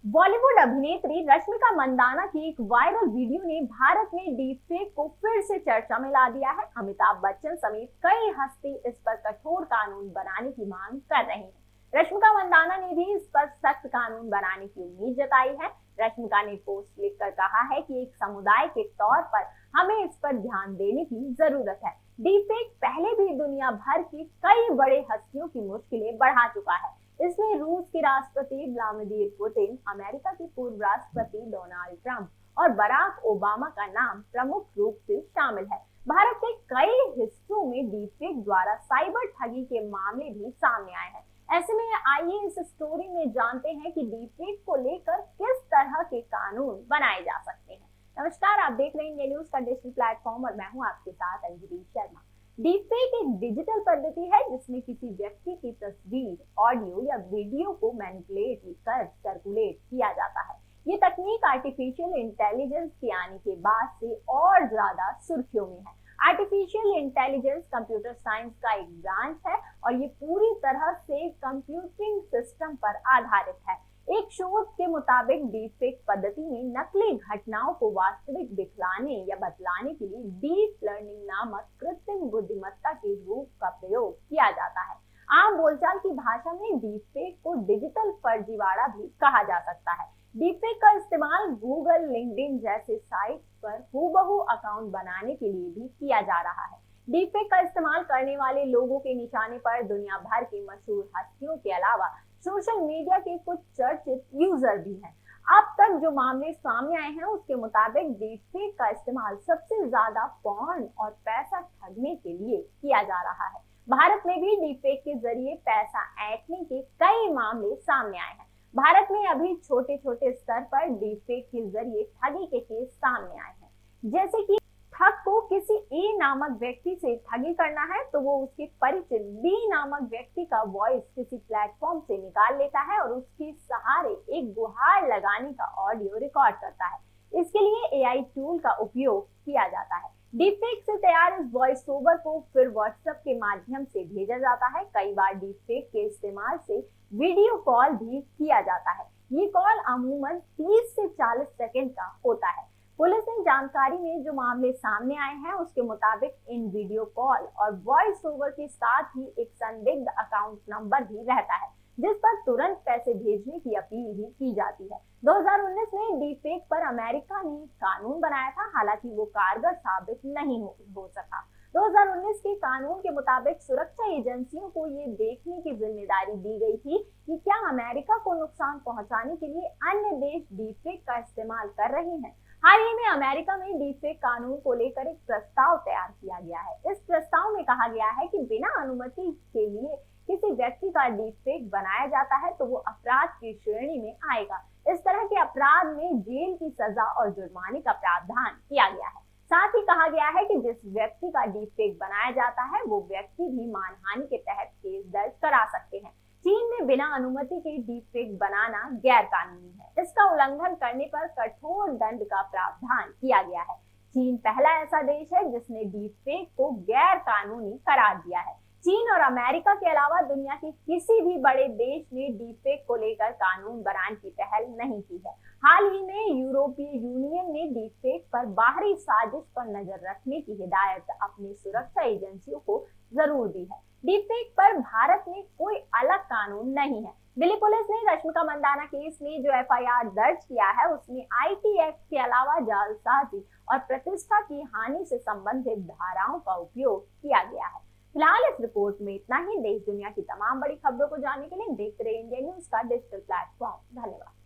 बॉलीवुड अभिनेत्री रश्मिका मंदाना की एक वायरल वीडियो ने भारत में डीप फेक को फिर से चर्चा में ला दिया है। अमिताभ बच्चन समेत कई हस्ती इस पर कठोर कानून बनाने की मांग कर रहे हैं। रश्मिका मंदाना ने भी इस पर सख्त कानून बनाने की उम्मीद जताई है। रश्मिका ने पोस्ट लिखकर कहा है कि एक समुदाय के तौर पर हमें इस पर ध्यान देने की जरूरत है। डीप फेक पहले भी दुनिया भर की कई बड़े हस्तियों की मुश्किलें बढ़ा चुका है। इसमें रूस के राष्ट्रपति व्लादिमीर पुतिन, अमेरिका के पूर्व राष्ट्रपति डोनाल्ड ट्रंप और बराक ओबामा का नाम प्रमुख रूप से शामिल है। भारत के कई हिस्सों में डीपफेक द्वारा साइबर ठगी के मामले भी सामने आए हैं। ऐसे में आइए इस स्टोरी में जानते हैं कि डीपफेक को लेकर किस तरह के कानून बनाए जा सकते हैं। नमस्कार, आप देख रहे हैं इंडिया न्यूज का डिजिटल प्लेटफॉर्म और मैं हूं आपके साथ अंजलि शर्मा। डीपफेक एक डिजिटल पद्धति है जिसमें किसी व्यक्ति की तस्वीर, ऑडियो या वीडियो को मैनिपुलेट कर सर्कुलेट किया जाता है। ये तकनीक आर्टिफिशियल इंटेलिजेंस के आने के बाद से और ज्यादा सुर्खियों में है। आर्टिफिशियल इंटेलिजेंस कंप्यूटर साइंस का एक ब्रांच है और ये पूरी तरह से कंप्यूटिंग सिस्टम पर आधारित है। एक शोध के मुताबिक डीपफेक पद्धति में नकली घटनाओं को वास्तविक दिखलाने या बतलाने के लिए डीप लर्निंग नामक कृत्रिम बुद्धिमत्ता के रूप का प्रयोग किया जाता है। आम बोलचाल की भाषा में डीपफेक को डिजिटल फर्जीवाड़ा भी कहा जा सकता है। डीपफेक का इस्तेमाल गूगल, लिंक्डइन जैसे साइट पर हूबहू अकाउंट बनाने के लिए भी किया जा रहा है। डीपफेक का इस्तेमाल करने वाले लोगों के निशाने पर दुनिया भर के मशहूर हस्तियों के अलावा सोशल मीडिया के कुछ चर्चित यूजर भी हैं। अब तक जो मामले सामने आए हैं उसके मुताबिक डीपफेक का इस्तेमाल सबसे ज्यादा पॉर्न और पैसा ठगने के लिए किया जा रहा है। भारत में भी डीपफेक के जरिए पैसा ऐंठने के कई मामले सामने आए हैं। भारत में अभी छोटे छोटे स्तर पर डीपफेक के जरिए ठगी के केस सामने आए हैं। जैसे कि ठग को किसी ए नामक व्यक्ति से ठगी करना है तो वो उसके परिचित बी नामक व्यक्ति का वॉइस किसी प्लेटफॉर्म से निकाल लेता है और उसके सहारे एक गुहार लगाने का ऑडियो रिकॉर्ड करता है। इसके लिए एआई टूल का उपयोग किया जाता है। डीपफेक से तैयार इस वॉइस ओवर को फिर व्हाट्सएप के माध्यम से भेजा जाता है। कई बार डीपफेक के इस्तेमाल से वीडियो कॉल भी किया जाता है। ये कॉल अमूमन 30 से 40 सेकंड का होता है। पुलिस ने जानकारी में जो मामले सामने आए हैं उसके मुताबिक इन वीडियो कॉल और वॉइस ओवर के साथ ही एक संदिग्ध अकाउंट नंबर भी रहता है जिस पर तुरंत पैसे भेजने की अपील भी की जाती है। 2019 में डीपफेक पर अमेरिका ने कानून बनाया था, हालांकि वो कारगर साबित नहीं हो सका। 2019 के कानून के मुताबिक सुरक्षा एजेंसियों को ये देखने की जिम्मेदारी दी गई थी कि क्या अमेरिका को नुकसान पहुंचाने के लिए अन्य देश डीपफेक का इस्तेमाल कर रहे हैं। हाल ही में अमेरिका में डीपफेक कानून को लेकर एक प्रस्ताव तैयार किया गया है। इस प्रस्ताव में कहा गया है कि बिना अनुमति के लिए किसी व्यक्ति का डीपफेक बनाया जाता है तो वो अपराध की श्रेणी में आएगा। इस तरह के अपराध में जेल की सजा और जुर्माने का प्रावधान किया गया है। साथ ही कहा गया है कि जिस व्यक्ति का डीपफेक बनाया जाता है वो व्यक्ति भी मानहानि के तहत केस दर्ज करा सकते हैं। चीन में बिना अनुमति के डीपफेक बनाना गैर कानूनी है। इसका उल्लंघन करने पर कठोर दंड का प्रावधान किया गया है। चीन पहला ऐसा देश है जिसने डीपफेक को गैर कानूनी करार दिया है। चीन और अमेरिका के अलावा दुनिया के किसी भी बड़े देश ने डीपफेक को लेकर कानून बनाने की पहल नहीं की है। हाल ही में यूरोपीय यूनियन ने डीपफेक पर बाहरी साजिश पर नजर रखने की हिदायत अपनी सुरक्षा एजेंसियों को जरूर दी है। डीपफेक पर भारत में कोई अलग कानून नहीं है। दिल्ली पुलिस ने रश्मिका मंदाना केस में जो एफआईआर दर्ज किया है उसमें आईटी एक्ट के अलावा जालसाजी और प्रतिष्ठा की हानि से संबंधित धाराओं का उपयोग किया गया है। फिलहाल इस रिपोर्ट में इतना ही। देश दुनिया की तमाम बड़ी खबरों को जानने के लिए देखते रहिए इंडिया न्यूज का डिजिटल प्लेटफॉर्म। धन्यवाद।